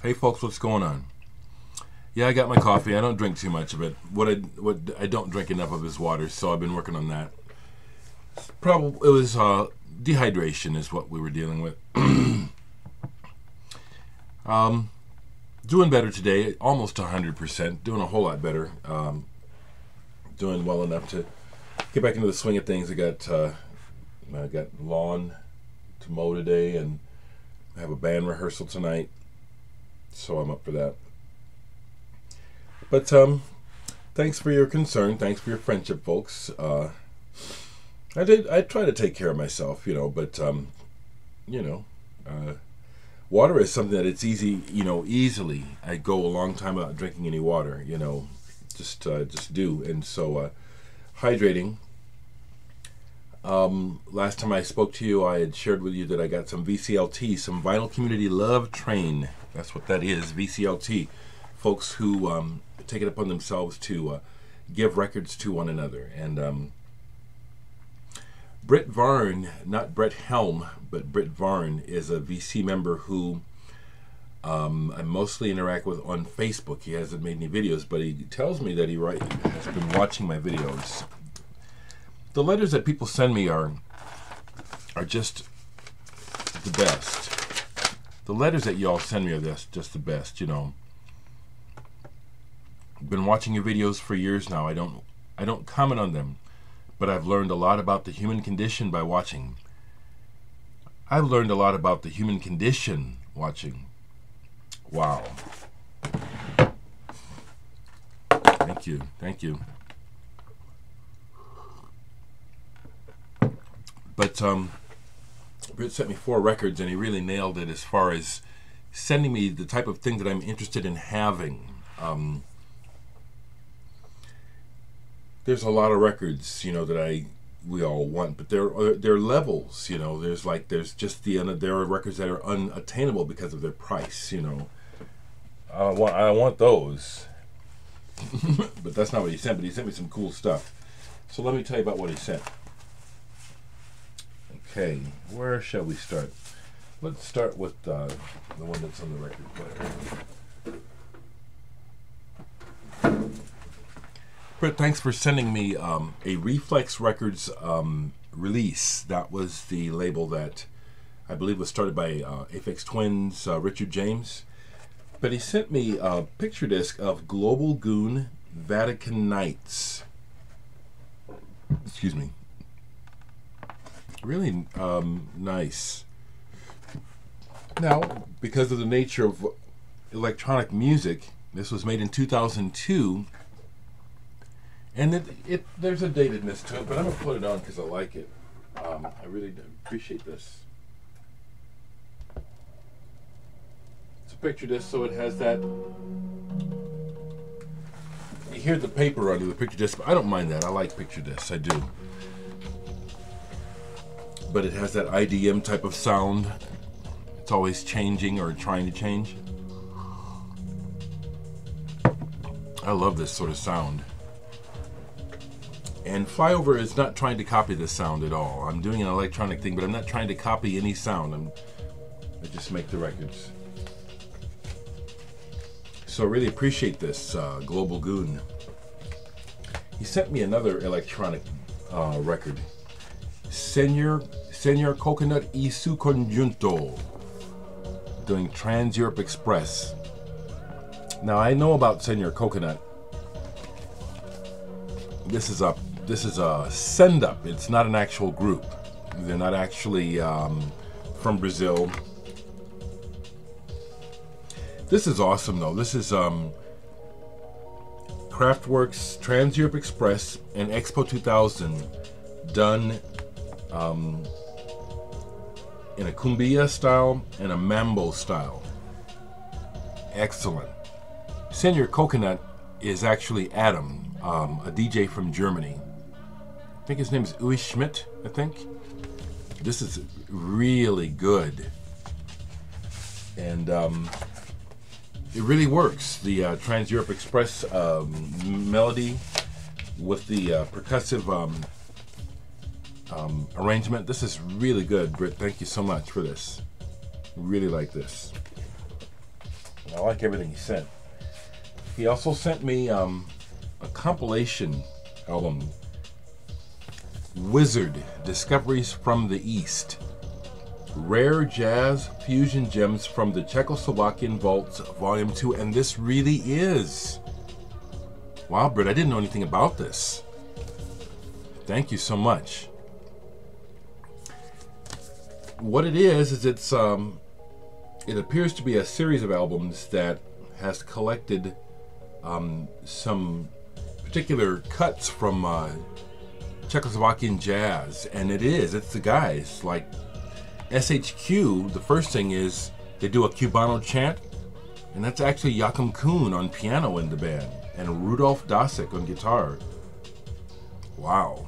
Hey folks, what's going on? Yeah, I got my coffee. I don't drink too much of it. What I don't drink enough of is water, so I've been working on that. Probably it was dehydration is what we were dealing with. Doing better today, almost 100%. Doing a whole lot better. Doing well enough to get back into the swing of things. I got lawn to mow today, and I have a band rehearsal tonight, so I'm up for that. But thanks for your concern. Thanks for your friendship, folks. I try to take care of myself, but water is something that it's easy, easily. I go a long time without drinking any water, just do. And so hydrating. Last time I spoke to you, I had shared with you that I got some VCLT, some Vinyl Community Love Train. That's what that is, VCLT. Folks who take it upon themselves to give records to one another. And Britt Varn, not Brett Helm, but Britt Varn is a VC member who I mostly interact with on Facebook. He hasn't made any videos, but he tells me that he has been watching my videos. The letters that people send me are just the best. The letters that y'all send me are just the best, Been watching your videos for years now. I don't comment on them, but I've learned a lot about the human condition by watching. I've learned a lot about the human condition watching. Wow. Thank you. But Britt sent me 4 records, and he really nailed it as far as sending me the type of thing that I'm interested in having. There's a lot of records, that we all want, but there are levels, there are records that are unattainable because of their price, I want those. But that's not what he sent, but he sent me some cool stuff. So let me tell you about what he sent. Okay, where shall we start? Let's start with the one that's on the record player. Britt, thanks for sending me a Reflex Records release. That was the label that I believe was started by Aphex Twins, Richard James. But he sent me a picture disc of Global Goon Vatican Nights. Excuse me. Really nice. Now, because of the nature of electronic music, this was made in 2002, and there's a datedness to it, but I'm going to put it on because I like it. I really appreciate this. It's a picture disc, so it has that. You hear the paper under the picture disc, but I don't mind that. I like picture discs, I do. But it has that IDM type of sound. It's always changing or trying to change. I love this sort of sound. And Flyover is not trying to copy this sound at all. I'm doing an electronic thing, but I'm not trying to copy any sound. I just make the records. So I really appreciate this, Global Goon. He sent me another electronic record. Señor Coconut y su Conjunto, doing Trans Europe Express. Now I know about Señor Coconut. This is a send up. It's not an actual group. They're not actually from Brazil. This is awesome though. This is Kraftwerk's Trans Europe Express and Expo 2000 done in a cumbia style and a mambo style. Excellent. Señor Coconut is actually Adam, a DJ from Germany. I think his name is Uwe Schmidt, I think. This is really good. And it really works. The Trans Europe Express melody with the percussive arrangement. This is really good, Britt. Thank you so much for this. Really like this. I like everything he sent. He also sent me a compilation album, Wizard Discoveries from the East. Rare Jazz Fusion Gems from the Czechoslovakian Vaults, Volume 2. And this really is. Wow, Britt, I didn't know anything about this. Thank you so much. What it is it's it appears to be a series of albums that has collected some particular cuts from Czechoslovakian jazz, and it's the guys like SHQ. The first thing is they do a Cubano chant, and that's actually Joachim Kuhn on piano in the band, and Rudolf Dasek on guitar. Wow.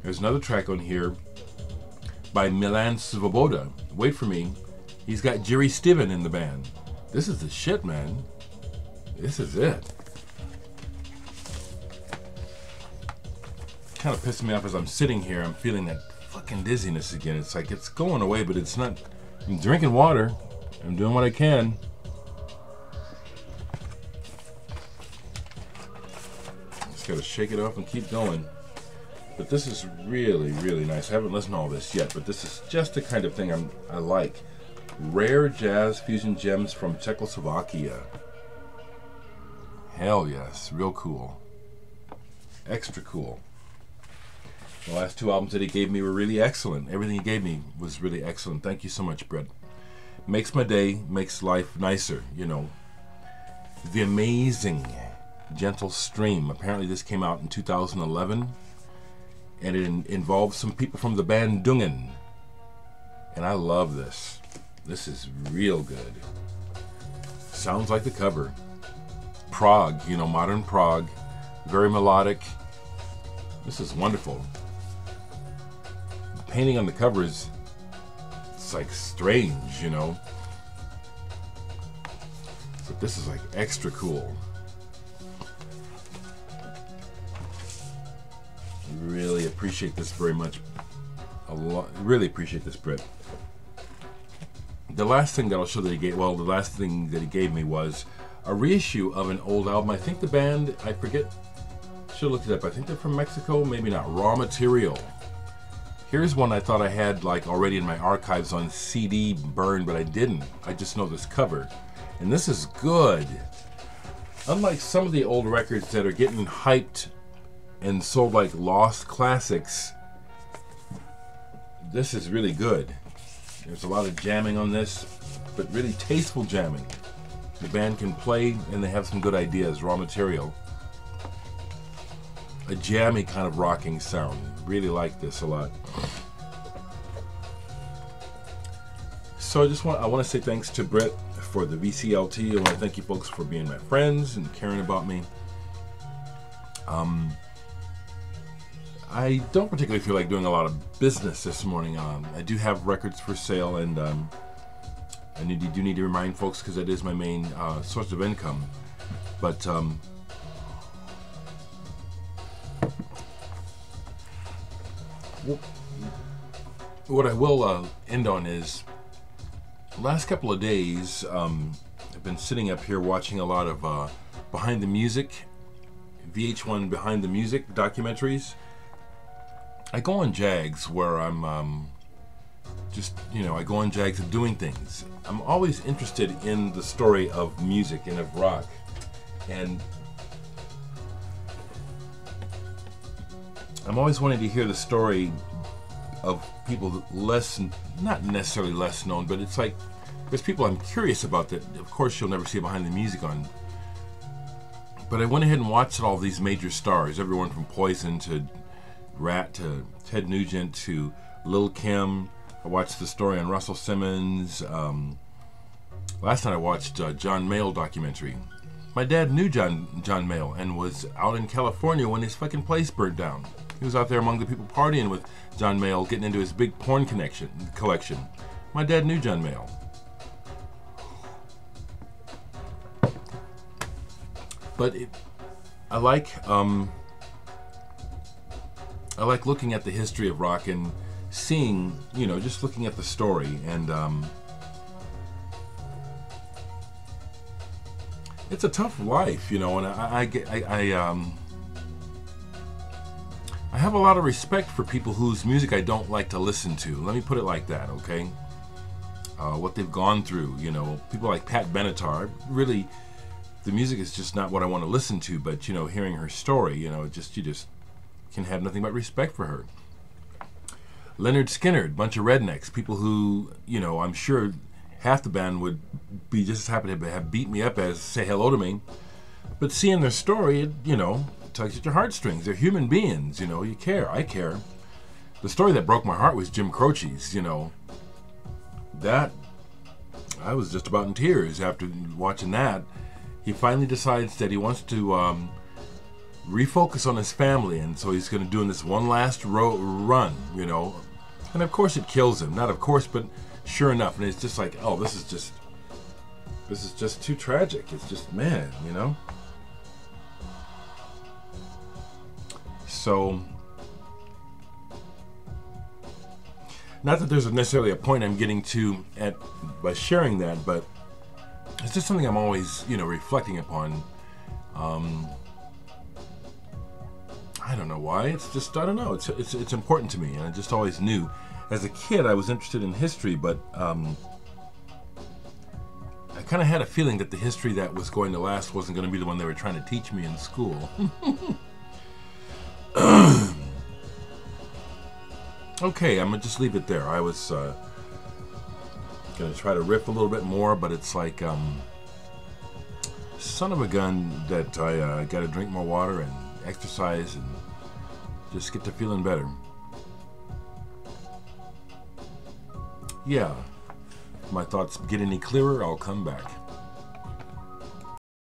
There's another track on here by Milan Svoboda. Wait for me. He's got Jerry Stiven in the band. This is the shit, man. This is it. Kind of pissing me off as I'm sitting here. I'm feeling that fucking dizziness again. It's like it's going away, but it's not. I'm drinking water. I'm doing what I can. Just gotta shake it off and keep going. But this is really, really nice. I haven't listened to all this yet, but this is just the kind of thing I like. Rare Jazz Fusion Gems from Czechoslovakia. Hell yes, real cool. Extra cool. The last two albums that he gave me were really excellent. Everything he gave me was really excellent. Thank you so much, Britt. Makes my day, makes life nicer, you know. The Amazing Gentle Stream. Apparently this came out in 2011. And it involves some people from the band Dungen. And I love this. This is real good. Sounds like the cover. Prog, you know, modern prog. Very melodic. This is wonderful. The painting on the cover is, it's like strange, you know. But this is like extra cool. Really appreciate this very much. A lot. Really appreciate this, Britt. The last thing that I'll show that he gave, well, the last thing that he gave me was a reissue of an old album. I think the band, I forget, should have looked it up. I think they're from Mexico, maybe not. Raw Material. Here's one I thought I had like already in my archives on CD burned, but I didn't. I just know this cover. And this is good. Unlike some of the old records that are getting hyped and sold like lost classics, this is really good. There's a lot of jamming on this, but really tasteful jamming. The band can play and they have some good ideas. Raw Material. A jammy kind of rocking sound. Really like this a lot. So I want to say thanks to Britt for the VCLT. I want to thank you folks for being my friends and caring about me. I don't particularly feel like doing a lot of business this morning. I do have records for sale, and I do need to remind folks because that is my main source of income. But what I will end on is the last couple of days I've been sitting up here watching a lot of Behind the Music, VH1 Behind the Music documentaries. I go on Jags where I'm just, you know, I go on Jags of doing things. I'm always interested in the story of music and of rock. And I'm always wanting to hear the story of people not necessarily less known, but it's like, there's people I'm curious about that, of course, you'll never see Behind the Music on. But I went ahead and watched all these major stars, everyone from Poison to Rat to Ted Nugent to Lil' Kim. I watched the story on Russell Simmons. Last night I watched John Mayall documentary. My dad knew John Mayall and was out in California when his fucking place burnt down. He was out there among the people partying with John Mayall, getting into his big porn collection. My dad knew John Mayall. But I like looking at the history of rock and seeing, you know, just looking at the story. And it's a tough life, you know, and I have a lot of respect for people whose music I don't like to listen to. Let me put it like that, okay? What they've gone through, you know, people like Pat Benatar. Really, the music is just not what I want to listen to, but, you know, hearing her story, you know, you just can have nothing but respect for her. Leonard Skinner, bunch of rednecks, people who, you know, I'm sure half the band would be just as happy to have beat me up as say hello to me. But seeing their story, it, you know, tugs at your heartstrings. They're human beings, you know, you care, I care. The story that broke my heart was Jim Croce's, you know. That, I was just about in tears after watching that. He finally decides that he wants to refocus on his family, and so he's going to do this one last run, you know. And of course it kills him. Not of course, but sure enough. And it's just like, oh, this is just too tragic. It's just, man, you know. So, not that there's necessarily a point I'm getting to by sharing that, but it's just something I'm always, you know, reflecting upon. I don't know why. It's just, I don't know. It's important to me, and I just always knew. As a kid, I was interested in history, but I kind of had a feeling that the history that was going to last wasn't going to be the one they were trying to teach me in school. Okay, I'm going to just leave it there. I was going to try to riff a little bit more, but it's like, son of a gun that I got to drink more water and exercise and just get to feeling better. Yeah, if my thoughts get any clearer, I'll come back.